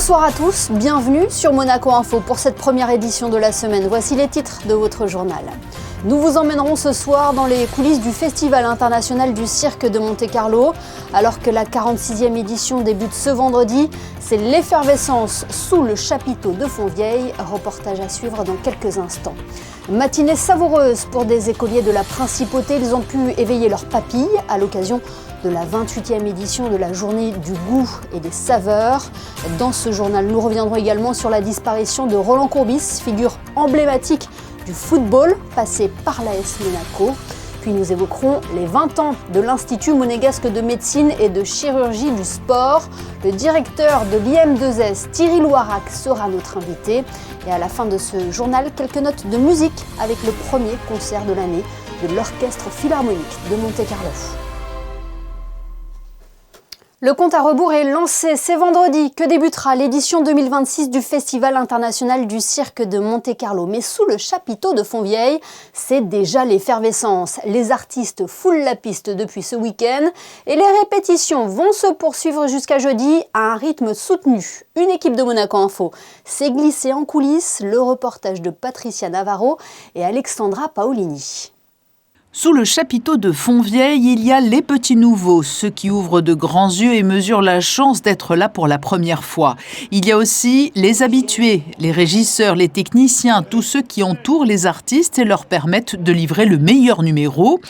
Bonsoir à tous, bienvenue sur Monaco Info pour cette première édition de la semaine. Voici les titres de votre journal. Nous vous emmènerons ce soir dans les coulisses du Festival international du cirque de Monte-Carlo. Alors que la 46e édition débute ce vendredi, c'est l'effervescence sous le chapiteau de Fontvieille. Reportage à suivre dans quelques instants. Matinée savoureuse pour des écoliers de la Principauté. Ils ont pu éveiller leurs papilles à l'occasion de la 28e édition de la journée du goût et des saveurs. Dans ce journal, nous reviendrons également sur la disparition de Roland Courbis, figure emblématique du football passé par l'AS Monaco. Puis nous évoquerons les 20 ans de l'Institut monégasque de médecine et de chirurgie du sport. Le directeur de l'IM2S, Thierry Loirac, sera notre invité. Et à la fin de ce journal, quelques notes de musique avec le premier concert de l'année de l'Orchestre Philharmonique de Monte-Carlo. Le compte à rebours est lancé. C'est vendredi que débutera l'édition 2026 du Festival international du cirque de Monte-Carlo. Mais sous le chapiteau de Fontvieille, c'est déjà l'effervescence. Les artistes foulent la piste depuis ce week-end et les répétitions vont se poursuivre jusqu'à jeudi à un rythme soutenu. Une équipe de Monaco Info s'est glissée en coulisses. Le reportage de Patricia Navarro et Alexandra Paolini. Sous le chapiteau de Fontvieille, il y a les petits nouveaux, ceux qui ouvrent de grands yeux et mesurent la chance d'être là pour la première fois. Il y a aussi les habitués, les régisseurs, les techniciens, tous ceux qui entourent les artistes et leur permettent de livrer le meilleur numéro.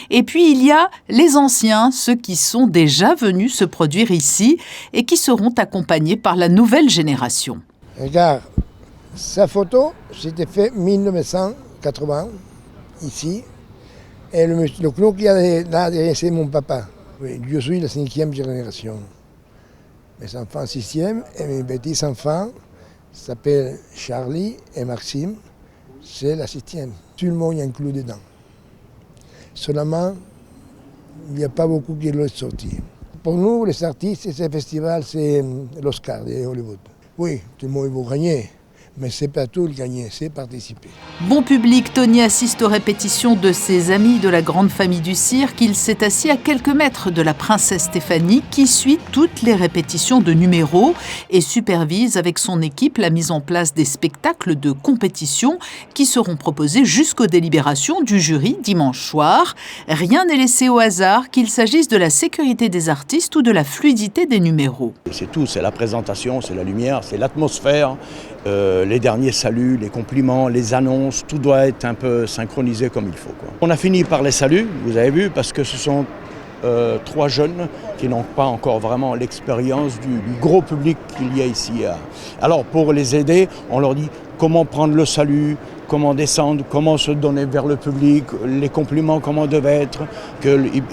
Et puis il y a les anciens, ceux qui sont déjà venus se produire ici et qui seront accompagnés par la nouvelle génération. Regarde, sa photo, c'était fait en 1980, ici. Et le clown qui est là derrière, c'est mon papa. Oui, je suis la 5e génération. Mes enfants 6e et mes petits-enfants s'appellent Charlie et Maxime. C'est la 6e. Tout le monde est inclus dedans. Seulement, il n'y a pas beaucoup qui l'ont sorti. Pour nous, les artistes, ce festival, c'est l'Oscar de Hollywood. Oui, tout le monde veut gagner. Mais c'est pas tout le gagner, c'est participer. Bon public, Tony assiste aux répétitions de ses amis de la grande famille du cirque. Il s'est assis à quelques mètres de la princesse Stéphanie qui suit toutes les répétitions de numéros et supervise avec son équipe la mise en place des spectacles de compétition qui seront proposés jusqu'aux délibérations du jury dimanche soir. Rien n'est laissé au hasard, qu'il s'agisse de la sécurité des artistes ou de la fluidité des numéros. C'est tout, c'est la présentation, c'est la lumière, c'est l'atmosphère. Les derniers saluts, les compliments, les annonces, tout doit être un peu synchronisé comme il faut, quoi. On a fini par les saluts, vous avez vu, parce que ce sont 3 jeunes qui n'ont pas encore vraiment l'expérience du gros public qu'il y a ici. Alors pour les aider, on leur dit comment prendre le salut, comment descendre, comment se donner vers le public, les compliments, comment devaient être.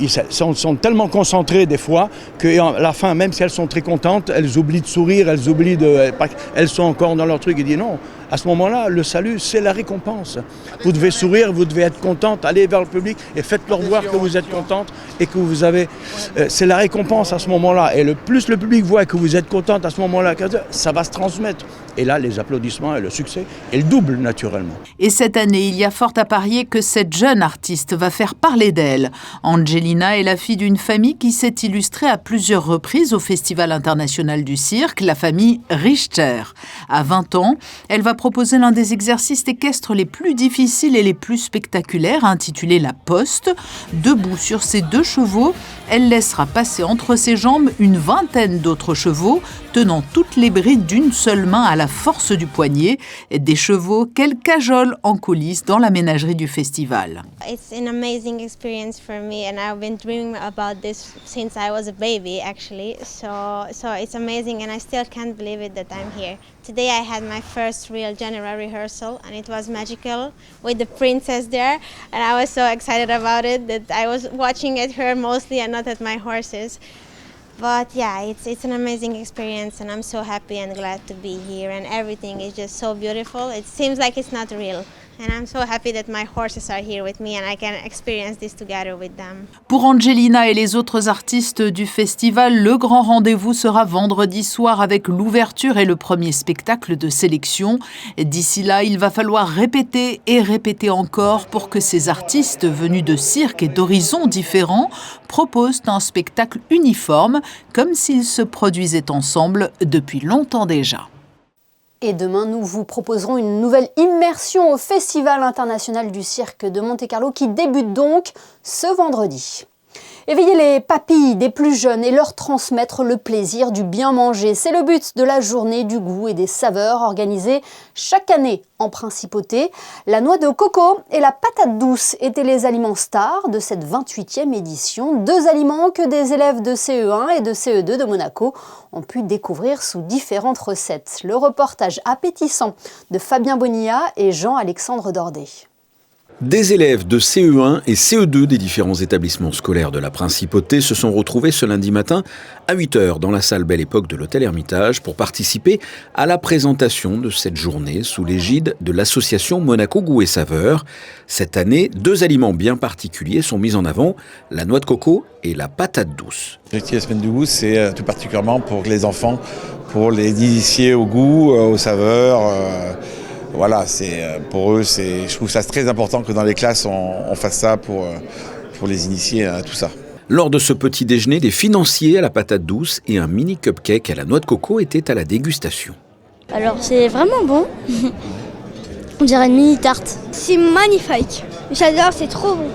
Ils sont tellement concentrés des fois qu'à la fin, même si elles sont très contentes, elles oublient de sourire, elles sont encore dans leur truc. Ils disent non, à ce moment-là, le salut, c'est la récompense. Vous devez sourire, vous devez être contente, allez vers le public et faites-leur voir que vous êtes contente et que vous avez... c'est la récompense à ce moment-là. Et le plus le public voit que vous êtes contente à ce moment-là, ça va se transmettre. Et là, les applaudissements et le succès, et le double naturellement. Et cette année, il y a fort à parier que cette jeune artiste va faire parler d'elle. Angelina est la fille d'une famille qui s'est illustrée à plusieurs reprises au Festival international du cirque, la famille Richter. À 20 ans, elle va proposer l'un des exercices équestres les plus difficiles et les plus spectaculaires, intitulé la poste. Debout sur ses 2 chevaux, elle laissera passer entre ses jambes une vingtaine d'autres chevaux, tenant toutes les brides d'une seule main à la force du poignet, des chevaux qu'elle cajole en coulisses dans la ménagerie du festival. It's an amazing experience for me and I've been dreaming about this since I was a baby actually. So it's amazing and I still can't believe it that I'm here. Today I had my first real general rehearsal and it was magical with the princess there and I was so excited about it that I was watching at her mostly and not at my horses. But yeah, it's an amazing experience and I'm so happy and glad to be here and everything is just so beautiful. It seems like it's not real. And I'm so happy that my horses are here with me and I can experience this together with them. Pour Angelina et les autres artistes du festival, le grand rendez-vous sera vendredi soir avec l'ouverture et le premier spectacle de sélection. D'ici là, il va falloir répéter et répéter encore pour que ces artistes venus de cirques et d'horizons différents proposent un spectacle uniforme, comme s'ils se produisaient ensemble depuis longtemps déjà. Et demain, nous vous proposerons une nouvelle immersion au Festival international du cirque de Monte-Carlo qui débute donc ce vendredi. Éveiller les papilles des plus jeunes et leur transmettre le plaisir du bien manger. C'est le but de la journée du goût et des saveurs organisée chaque année en Principauté. La noix de coco et la patate douce étaient les aliments stars de cette 28e édition. 2 aliments que des élèves de CE1 et de CE2 de Monaco ont pu découvrir sous différentes recettes. Le reportage appétissant de Fabien Bonilla et Jean-Alexandre Dordet. Des élèves de CE1 et CE2 des différents établissements scolaires de la Principauté se sont retrouvés ce lundi matin à 8h dans la salle Belle Époque de l'Hôtel Hermitage pour participer à la présentation de cette journée sous l'égide de l'association Monaco Goût et Saveurs. Cette année, 2 aliments bien particuliers sont mis en avant, la noix de coco et la patate douce. L'objectif de la semaine du goût, c'est tout particulièrement pour les enfants, pour les initier au goût, aux saveurs. Voilà, pour eux, je trouve ça très important que dans les classes, on fasse ça pour les initier à tout ça. Lors de ce petit déjeuner, des financiers à la patate douce et un mini cupcake à la noix de coco étaient à la dégustation. Alors c'est vraiment bon. On dirait une mini tarte. C'est magnifique. J'adore, c'est trop bon.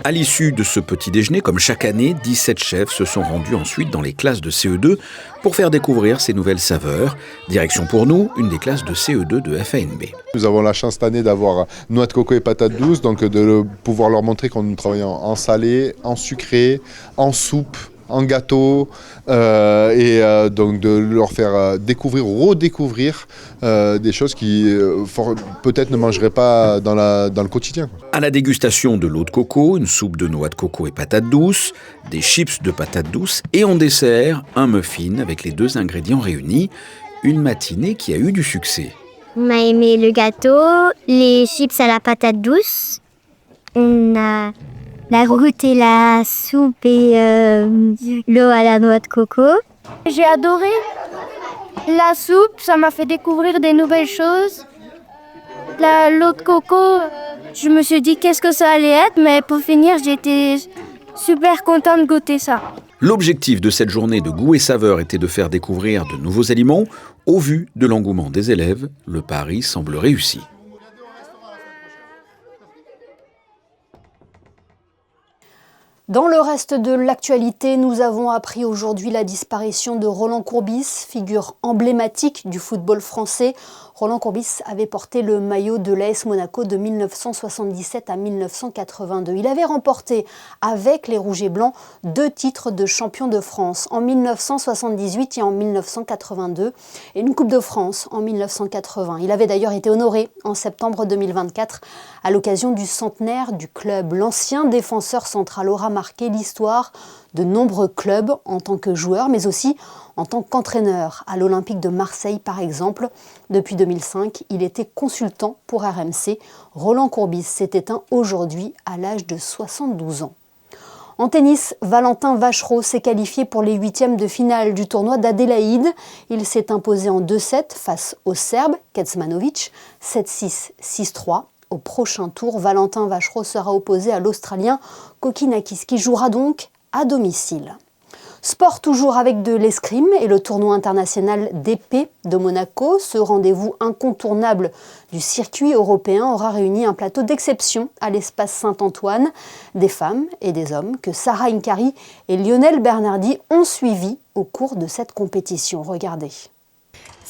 À l'issue de ce petit déjeuner, comme chaque année, 17 chefs se sont rendus ensuite dans les classes de CE2 pour faire découvrir ces nouvelles saveurs. Direction pour nous, une des classes de CE2 de FANB. Nous avons la chance cette année d'avoir noix de coco et patates douces, donc de pouvoir leur montrer qu'on travaille en salé, en sucré, en soupe, en gâteau, donc de leur faire découvrir ou redécouvrir des choses qui peut-être ne mangeraient pas dans le quotidien. À la dégustation de l'eau de coco, une soupe de noix de coco et patates douces, des chips de patates douces et en dessert, un muffin avec les 2 ingrédients réunis. Une matinée qui a eu du succès. On a aimé le gâteau, les chips à la patate douce. On a la route et la soupe et l'eau à la noix de coco. J'ai adoré la soupe, ça m'a fait découvrir des nouvelles choses. L'eau de coco, je me suis dit qu'est-ce que ça allait être, mais pour finir, j'étais super contente de goûter ça. L'objectif de cette journée de goût et saveur était de faire découvrir de nouveaux aliments. Au vu de l'engouement des élèves, le pari semble réussi. Dans le reste de l'actualité, nous avons appris aujourd'hui la disparition de Roland Courbis, figure emblématique du football français. Roland Courbis avait porté le maillot de l'AS Monaco de 1977 à 1982. Il avait remporté avec les Rouges et Blancs 2 titres de champion de France en 1978 et en 1982 et une Coupe de France en 1980. Il avait d'ailleurs été honoré en septembre 2024 à l'occasion du centenaire du club. L'ancien défenseur central aura marqué l'histoire de nombreux clubs en tant que joueur, mais aussi en tant qu'entraîneur. À l'Olympique de Marseille, par exemple, depuis 2005, il était consultant pour RMC. Roland Courbis s'est éteint aujourd'hui à l'âge de 72 ans. En tennis, Valentin Vachereau s'est qualifié pour les 8e de finale du tournoi d'Adélaïde. Il s'est imposé en 2-7 face au Serbe Kecmanovic, 7-6, 6-3. Au prochain tour, Valentin Vachereau sera opposé à l'Australien Kokkinakis, qui jouera donc à domicile. Sport toujours avec de l'escrime et le tournoi international d'épée de Monaco. Ce rendez-vous incontournable du circuit européen aura réuni un plateau d'exception à l'espace Saint-Antoine. Des femmes et des hommes que Sarah Inkari et Lionel Bernardi ont suivis au cours de cette compétition. Regardez.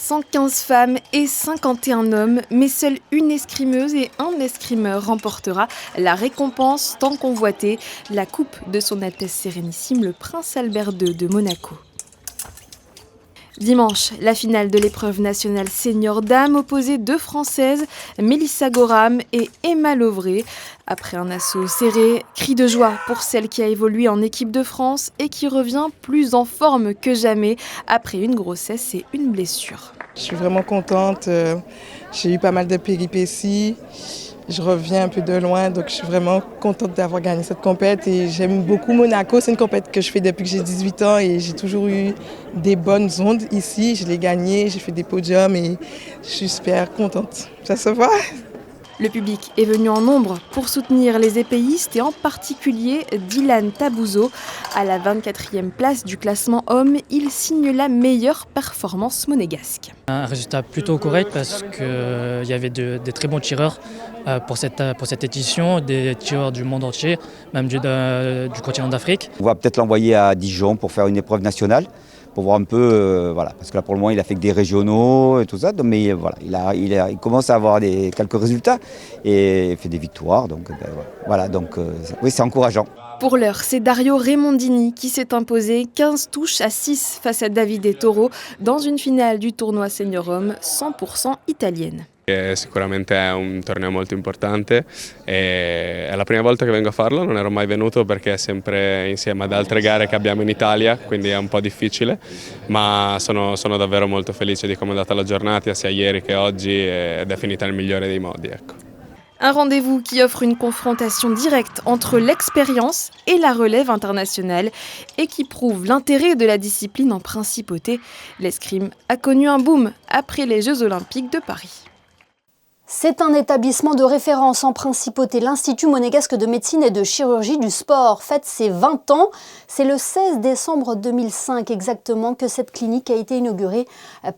115 femmes et 51 hommes, mais seule une escrimeuse et un escrimeur remportera la récompense tant convoitée, la coupe de son Altesse Sérénissime, le Prince Albert II de Monaco. Dimanche, la finale de l'épreuve nationale senior dames opposait 2 Françaises, Mélissa Gorham et Emma Lovray. Après un assaut serré, cri de joie pour celle qui a évolué en équipe de France et qui revient plus en forme que jamais après une grossesse et une blessure. Je suis vraiment contente. J'ai eu pas mal de péripéties. Je reviens un peu de loin, donc je suis vraiment contente d'avoir gagné cette compète. Et j'aime beaucoup Monaco. C'est une compète que je fais depuis que j'ai 18 ans et j'ai toujours eu des bonnes ondes ici. Je l'ai gagnée, j'ai fait des podiums et je suis super contente. Ça se voit. Le public est venu en nombre pour soutenir les épéistes et en particulier Dylan Tabouzo. À la 24e place du classement homme, il signe la meilleure performance monégasque. Un résultat plutôt correct parce qu'il y avait des très bons tireurs pour cette édition, des tireurs du monde entier, même du continent d'Afrique. On va peut-être l'envoyer à Dijon pour faire une épreuve nationale. Pour voir un peu, parce que là pour le moment il a fait que des régionaux et tout ça, mais voilà, il commence à avoir quelques résultats et fait des victoires, donc oui, c'est encourageant. Pour l'heure, c'est Dario Remondini qui s'est imposé 15 touches à 6 face à Davide Toro dans une finale du tournoi Senior Homme 100% italienne. Sicuramente è un torneo molto importante e è la prima volta che vengo a farlo, non ero mai venuto perché è sempre insieme ad altre gare che abbiamo in Italia, quindi è un po' difficile, ma sono davvero molto felice di come è andata la giornata sia ieri che oggi ed è finita nel migliore dei modi, ecco. Un rendez-vous qui offre une confrontation directe entre l'expérience et la relève internationale et qui prouve l'intérêt de la discipline en principauté. L'escrime a connu un boom après les Jeux Olympiques de Paris. C'est un établissement de référence en principauté. L'Institut monégasque de médecine et de chirurgie du sport fête ses 20 ans. C'est le 16 décembre 2005 exactement que cette clinique a été inaugurée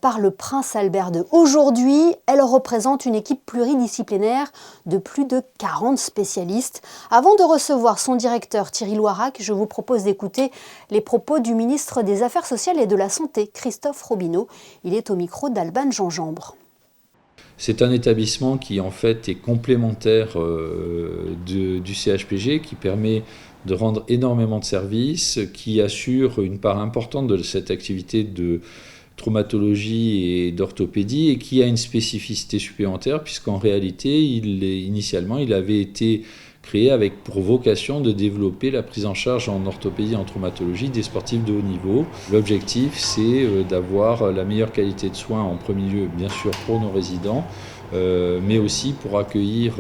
par le prince Albert II. Aujourd'hui, elle représente une équipe pluridisciplinaire de plus de 40 spécialistes. Avant de recevoir son directeur Thierry Loirac, je vous propose d'écouter les propos du ministre des Affaires sociales et de la Santé, Christophe Robineau. Il est au micro d'Alban Gingembre. C'est un établissement qui en fait est complémentaire du CHPG, qui permet de rendre énormément de services, qui assure une part importante de cette activité de traumatologie et d'orthopédie et qui a une spécificité supplémentaire puisqu'en réalité, initialement, il avait été créé avec pour vocation de développer la prise en charge en orthopédie et en traumatologie des sportifs de haut niveau. L'objectif, c'est d'avoir la meilleure qualité de soins en premier lieu, bien sûr, pour nos résidents, mais aussi pour accueillir,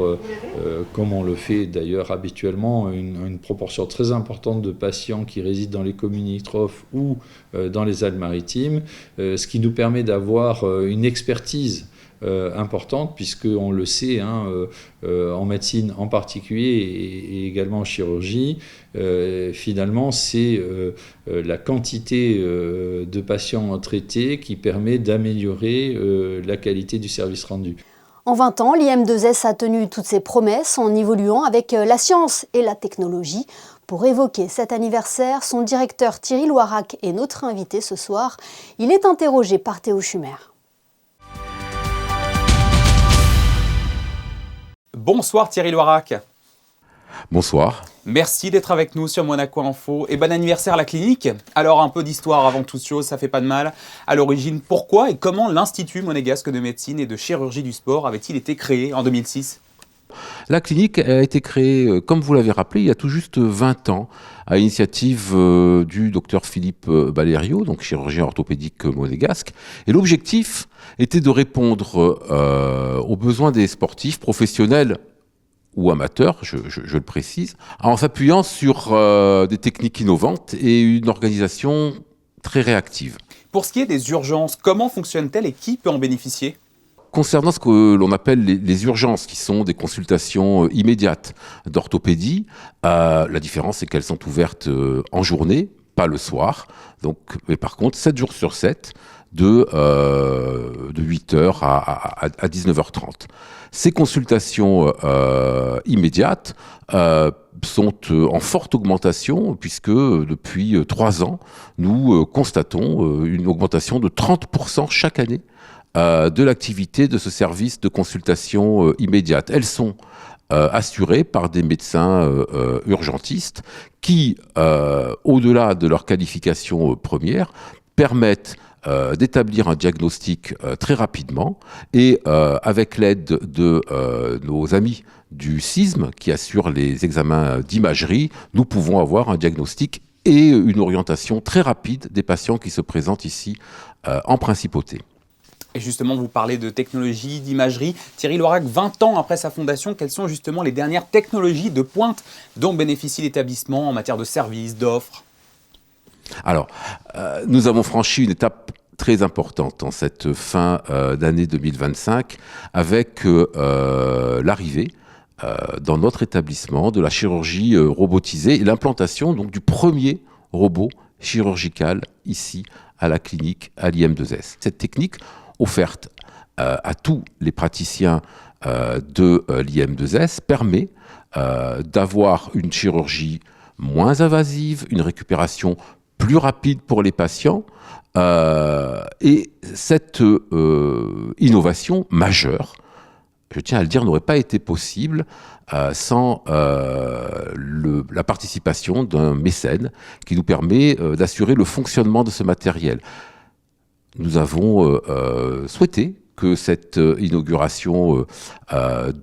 comme on le fait d'ailleurs habituellement, une proportion très importante de patients qui résident dans les communes limitrophes ou dans les Alpes-Maritimes, ce qui nous permet d'avoir une expertise importante, puisqu'on le sait, en médecine en particulier et également en chirurgie, finalement c'est la quantité de patients traités qui permet d'améliorer la qualité du service rendu. En 20 ans, l'IM2S a tenu toutes ses promesses en évoluant avec la science et la technologie. Pour évoquer cet anniversaire, son directeur Thierry Loirac est notre invité ce soir. Il est interrogé par Théo Schumer. Bonsoir Thierry Loirac. Bonsoir. Merci d'être avec nous sur Monaco Info et bon anniversaire à la clinique. Alors un peu d'histoire avant toute chose, ça fait pas de mal. À l'origine, pourquoi et comment l'Institut monégasque de médecine et de chirurgie du sport avait-il été créé en 2006 ? La clinique a été créée, comme vous l'avez rappelé, il y a tout juste 20 ans, à l'initiative du docteur Philippe Balerio, donc chirurgien orthopédique monégasque. Et l'objectif était de répondre aux besoins des sportifs professionnels ou amateurs, je le précise, en s'appuyant sur des techniques innovantes et une organisation très réactive. Pour ce qui est des urgences, comment fonctionnent-elles et qui peut en bénéficier ? Concernant ce que l'on appelle les urgences, qui sont des consultations immédiates d'orthopédie, la différence c'est qu'elles sont ouvertes en journée, pas le soir, donc, mais par contre 7 jours sur 7, de 8h à 19h30. Ces consultations immédiates sont en forte augmentation puisque depuis 3 ans, nous constatons une augmentation de 30% chaque année de l'activité de ce service de consultation immédiate. Elles sont assurées par des médecins urgentistes qui, au-delà de leur qualification première, permettent d'établir un diagnostic très rapidement et avec l'aide de nos amis du CISM qui assurent les examens d'imagerie, nous pouvons avoir un diagnostic et une orientation très rapide des patients qui se présentent ici en principauté. Et justement, vous parlez de technologie, d'imagerie. Thierry Lorac, 20 ans après sa fondation, quelles sont justement les dernières technologies de pointe dont bénéficie l'établissement en matière de services, d'offres ? Alors, nous avons franchi une étape très importante en cette fin d'année 2025 avec l'arrivée dans notre établissement de la chirurgie robotisée et l'implantation donc du premier robot chirurgical ici à la clinique à l'IM2S. Cette technique offerte à tous les praticiens de l'IM2S permet d'avoir une chirurgie moins invasive, une récupération plus rapide pour les patients et cette innovation majeure, je tiens à le dire, n'aurait pas été possible sans la participation d'un mécène qui nous permet d'assurer le fonctionnement de ce matériel. Nous avons souhaité que cette inauguration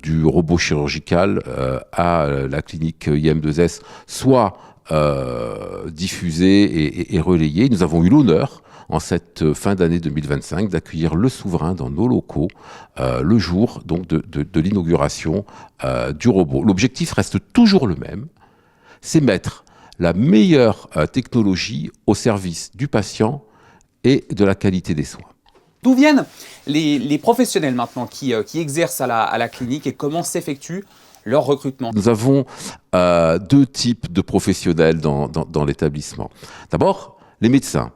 du robot chirurgical à la clinique IM2S soit diffusée et relayée. Nous avons eu l'honneur, en cette fin d'année 2025, d'accueillir le souverain dans nos locaux le jour donc, de l'inauguration du robot. L'objectif reste toujours le même, c'est mettre la meilleure technologie au service du patient et de la qualité des soins. D'où viennent les professionnels maintenant qui exercent à la clinique et comment s'effectue leur recrutement ? Nous avons deux types de professionnels dans l'établissement. D'abord, les médecins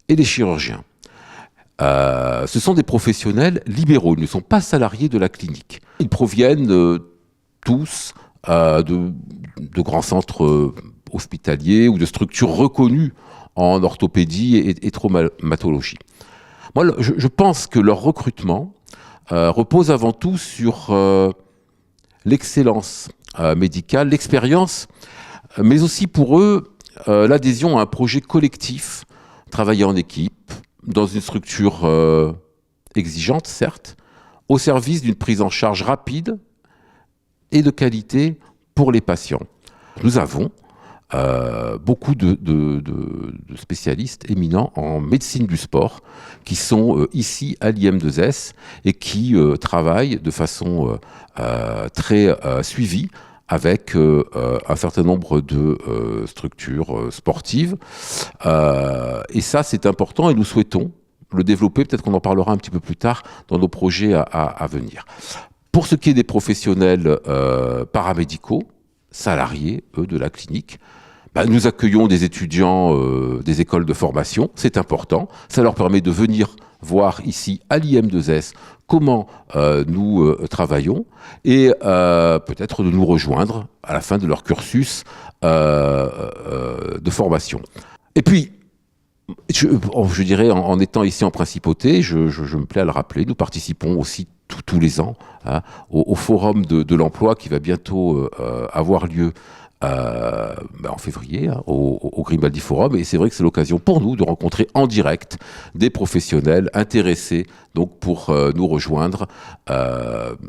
et les chirurgiens. Ce sont des professionnels libéraux, ils ne sont pas salariés de la clinique. Ils proviennent tous de grands centres hospitaliers ou de structures reconnues en orthopédie et traumatologie. Moi, je pense que leur recrutement repose avant tout sur l'excellence médicale, l'expérience, mais aussi pour eux l'adhésion à un projet collectif, travailler en équipe, dans une structure exigeante, certes, au service d'une prise en charge rapide et de qualité pour les patients. Nous avons beaucoup de spécialistes éminents en médecine du sport qui sont ici à l'IM2S et qui travaillent de façon très suivie avec un certain nombre de structures sportives. Et ça, c'est important et nous souhaitons le développer. Peut-être qu'on en parlera un petit peu plus tard dans nos projets à venir. Pour ce qui est des professionnels paramédicaux, salariés, eux, de la clinique, nous accueillons des étudiants des écoles de formation, c'est important. Ça leur permet de venir voir ici à l'IM2S comment nous travaillons et peut-être de nous rejoindre à la fin de leur cursus de formation. Et puis, je dirais, en étant ici en principauté, je me plais à le rappeler, nous participons aussi tous les ans au forum de l'emploi qui va bientôt avoir lieu en février au Grimaldi Forum, et c'est vrai que c'est l'occasion pour nous de rencontrer en direct des professionnels intéressés donc pour nous rejoindre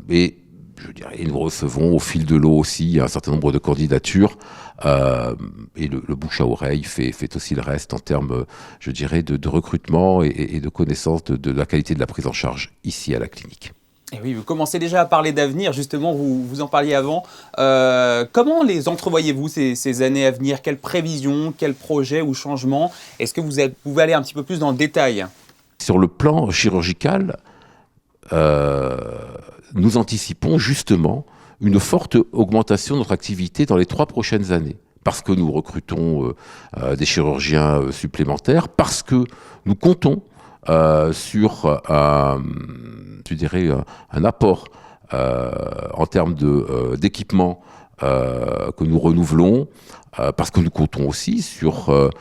et je dirais nous recevons au fil de l'eau aussi un certain nombre de candidatures et le bouche à oreille fait aussi le reste en termes je dirais de recrutement et de connaissance de la qualité de la prise en charge ici à la clinique. Et oui, vous commencez déjà à parler d'avenir, justement, vous en parliez avant. Comment les entrevoyez-vous ces années à venir ? Quelles prévisions, quels projets ou changements ? Est-ce que vous pouvez aller un petit peu plus dans le détail ? Sur le plan chirurgical, nous anticipons justement une forte augmentation de notre activité dans les 3 prochaines années. Parce que nous recrutons des chirurgiens supplémentaires, parce que nous comptons sur je dirais, un apport en termes d'équipement que nous renouvelons, parce que nous comptons aussi sur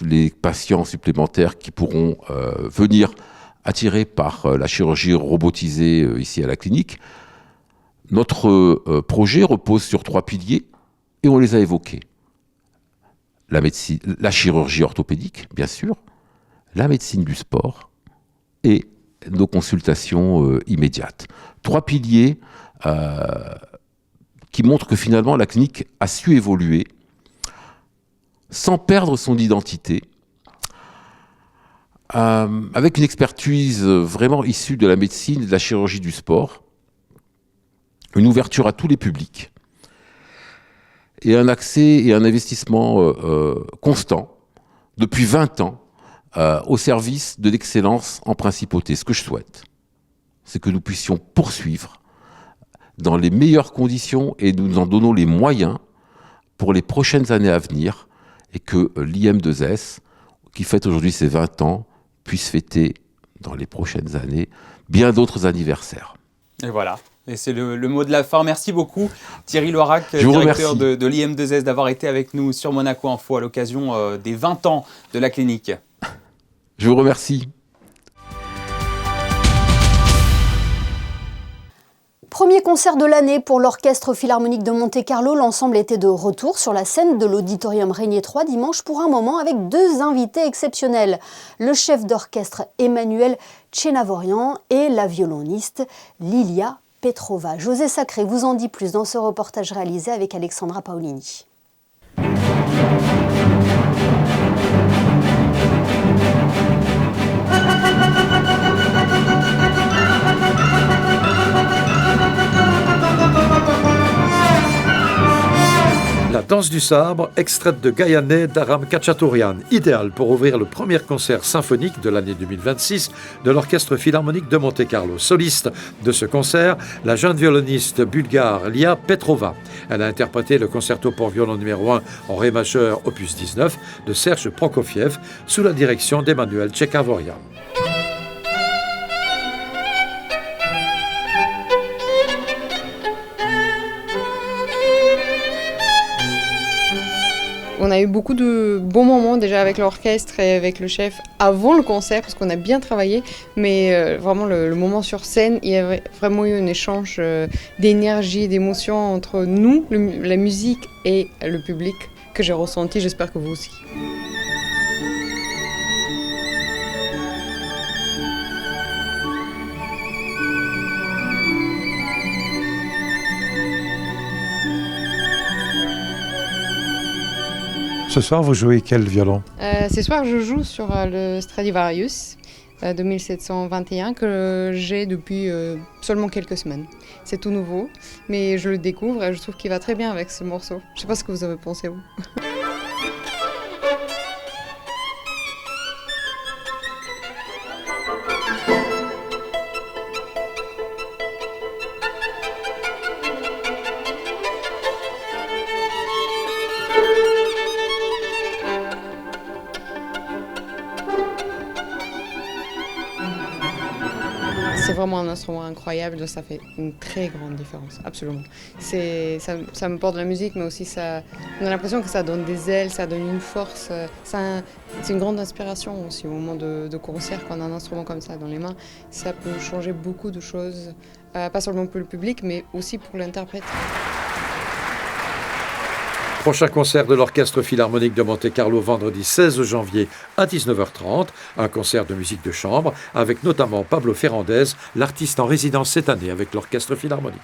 les patients supplémentaires qui pourront venir attirés par la chirurgie robotisée ici à la clinique. Notre projet repose sur 3 piliers et on les a évoqués. La médecine, la chirurgie orthopédique, bien sûr, la médecine du sport et nos consultations immédiates. 3 piliers qui montrent que finalement la clinique a su évoluer sans perdre son identité, avec une expertise vraiment issue de la médecine et de la chirurgie du sport, une ouverture à tous les publics, et un accès et un investissement constant, depuis 20 ans, au service de l'excellence en principauté. Ce que je souhaite, c'est que nous puissions poursuivre dans les meilleures conditions et nous en donnons les moyens pour les prochaines années à venir, et que l'IM2S, qui fête aujourd'hui ses 20 ans, puisse fêter dans les prochaines années bien d'autres anniversaires. Et voilà. Et c'est le mot de la fin. Merci beaucoup Thierry Loirac, directeur de l'IM2S, d'avoir été avec nous sur Monaco Info à l'occasion des 20 ans de la clinique. Je vous remercie. Premier concert de l'année pour l'Orchestre Philharmonique de Monte-Carlo. L'ensemble était de retour sur la scène de l'Auditorium Régnier 3 dimanche pour un moment avec 2 invités exceptionnels. Le chef d'orchestre Emmanuel Tchénavorian et la violoniste Lilia Petrova. José Sacré vous en dit plus dans ce reportage réalisé avec Alexandra Paolini. La danse du sabre, extraite de Gayane d'Aram Khachaturian, idéale pour ouvrir le premier concert symphonique de l'année 2026 de l'Orchestre Philharmonique de Monte-Carlo. Soliste de ce concert, la jeune violoniste bulgare Lia Petrova. Elle a interprété le concerto pour violon numéro 1 en ré majeur opus 19 de Serge Prokofiev sous la direction d'Emmanuel Tchénavorian. On a eu beaucoup de bons moments déjà avec l'orchestre et avec le chef avant le concert parce qu'on a bien travaillé, mais vraiment le moment sur scène, il y a vraiment eu un échange d'énergie, d'émotions entre nous, la musique et le public que j'ai ressenti, j'espère que vous aussi. Ce soir, vous jouez quel violon ? Ce soir, je joue sur le Stradivarius de 1721 que j'ai depuis seulement quelques semaines. C'est tout nouveau, mais je le découvre et je trouve qu'il va très bien avec ce morceau. Je ne sais pas ce que vous avez pensé, vous. C'est vraiment un instrument incroyable, ça fait une très grande différence, absolument. Ça me porte de la musique, mais aussi on a l'impression que ça donne des ailes, ça donne une force. C'est une grande inspiration aussi au moment de concert, quand on a un instrument comme ça dans les mains. Ça peut changer beaucoup de choses, pas seulement pour le public, mais aussi pour l'interprète. Prochain concert de l'Orchestre Philharmonique de Monte-Carlo vendredi 16 janvier à 19h30, un concert de musique de chambre avec notamment Pablo Ferrandez, l'artiste en résidence cette année avec l'Orchestre Philharmonique.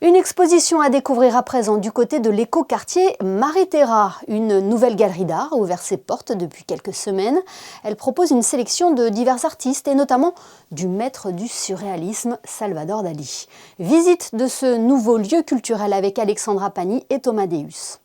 Une exposition à découvrir à présent du côté de l'écoquartier Maritera. Une nouvelle galerie d'art a ouvert ses portes depuis quelques semaines. Elle propose une sélection de divers artistes et notamment du maître du surréalisme Salvador Dali. Visite de ce nouveau lieu culturel avec Alexandra Pani et Thomas Deus.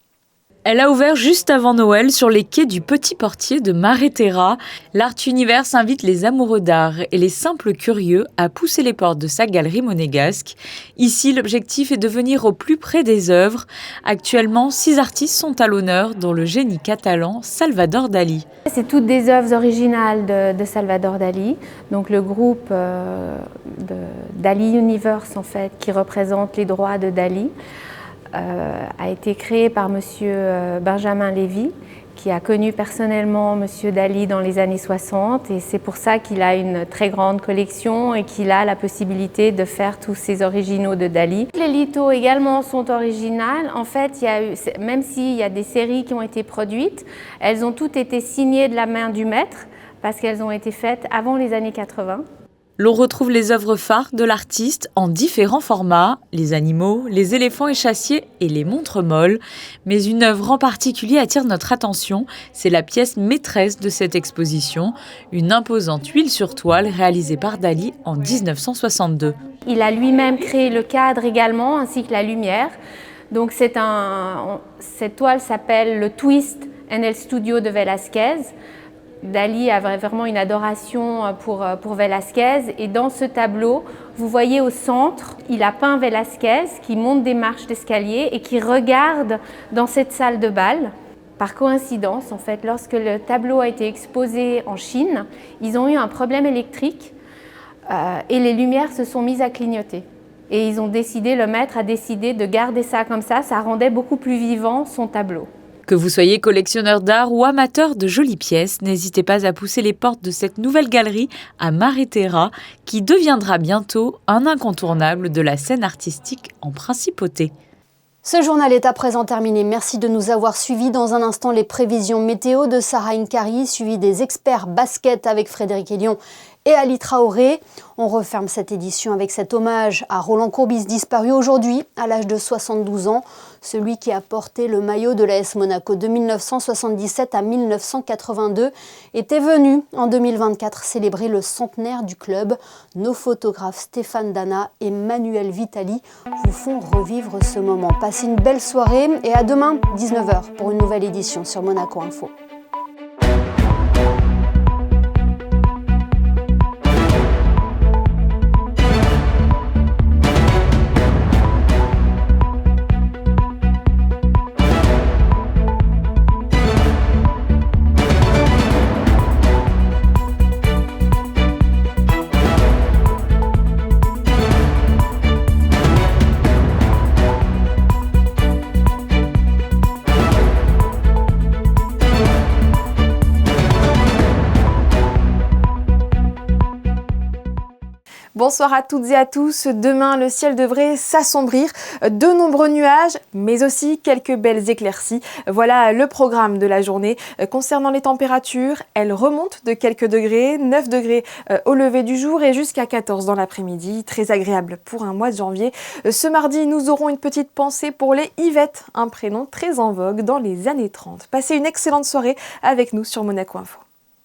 Elle a ouvert juste avant Noël sur les quais du Petit Portier de Maritera. L'Art Univers invite les amoureux d'art et les simples curieux à pousser les portes de sa galerie monégasque. Ici, l'objectif est de venir au plus près des œuvres. Actuellement, 6 artistes sont à l'honneur, dont le génie catalan Salvador Dali. C'est toutes des œuvres originales de Salvador Dali. Donc le groupe de Dali Universe, en fait, qui représente les droits de Dali, a été créé par monsieur Benjamin Lévy, qui a connu personnellement monsieur Dali dans les années 60, et c'est pour ça qu'il a une très grande collection et qu'il a la possibilité de faire tous ces originaux de Dali. Les lithos également sont originales. En fait, même s'il y a des séries qui ont été produites, elles ont toutes été signées de la main du maître parce qu'elles ont été faites avant les années 80. L'on retrouve les œuvres phares de l'artiste en différents formats, les animaux, les éléphants échassiers et les montres molles. Mais une œuvre en particulier attire notre attention, c'est la pièce maîtresse de cette exposition, une imposante huile sur toile réalisée par Dali en 1962. Il a lui-même créé le cadre également, ainsi que la lumière. Donc cette toile s'appelle le Twist en el Studio de Velázquez. Dali avait vraiment une adoration pour Velázquez et dans ce tableau, vous voyez au centre, il a peint Velázquez qui monte des marches d'escalier et qui regarde dans cette salle de bal. Par coïncidence, en fait, lorsque le tableau a été exposé en Chine, ils ont eu un problème électrique et les lumières se sont mises à clignoter. Et ils ont décidé, le maître a décidé de garder ça comme ça rendait beaucoup plus vivant son tableau. Que vous soyez collectionneur d'art ou amateur de jolies pièces, n'hésitez pas à pousser les portes de cette nouvelle galerie à Mare Terra, qui deviendra bientôt un incontournable de la scène artistique en principauté. Ce journal est à présent terminé. Merci de nous avoir suivis. Dans un instant, les prévisions météo de Sarah Inkari, suivi des experts basket avec Frédéric Hélion et Ali Traoré. On referme cette édition avec cet hommage à Roland Courbis, disparu aujourd'hui à l'âge de 72 ans. Celui qui a porté le maillot de l'AS Monaco de 1977 à 1982 était venu en 2024 célébrer le centenaire du club. Nos photographes Stéphane Dana et Manuel Vitali vous font revivre ce moment. Passez une belle soirée et à demain 19h pour une nouvelle édition sur Monaco Info. Bonsoir à toutes et à tous. Demain, le ciel devrait s'assombrir. De nombreux nuages, mais aussi quelques belles éclaircies. Voilà le programme de la journée. Concernant les températures, elles remontent de quelques degrés. 9 degrés au lever du jour et jusqu'à 14 dans l'après-midi. Très agréable pour un mois de janvier. Ce mardi, nous aurons une petite pensée pour les Yvette, un prénom très en vogue dans les années 30. Passez une excellente soirée avec nous sur Monaco Info.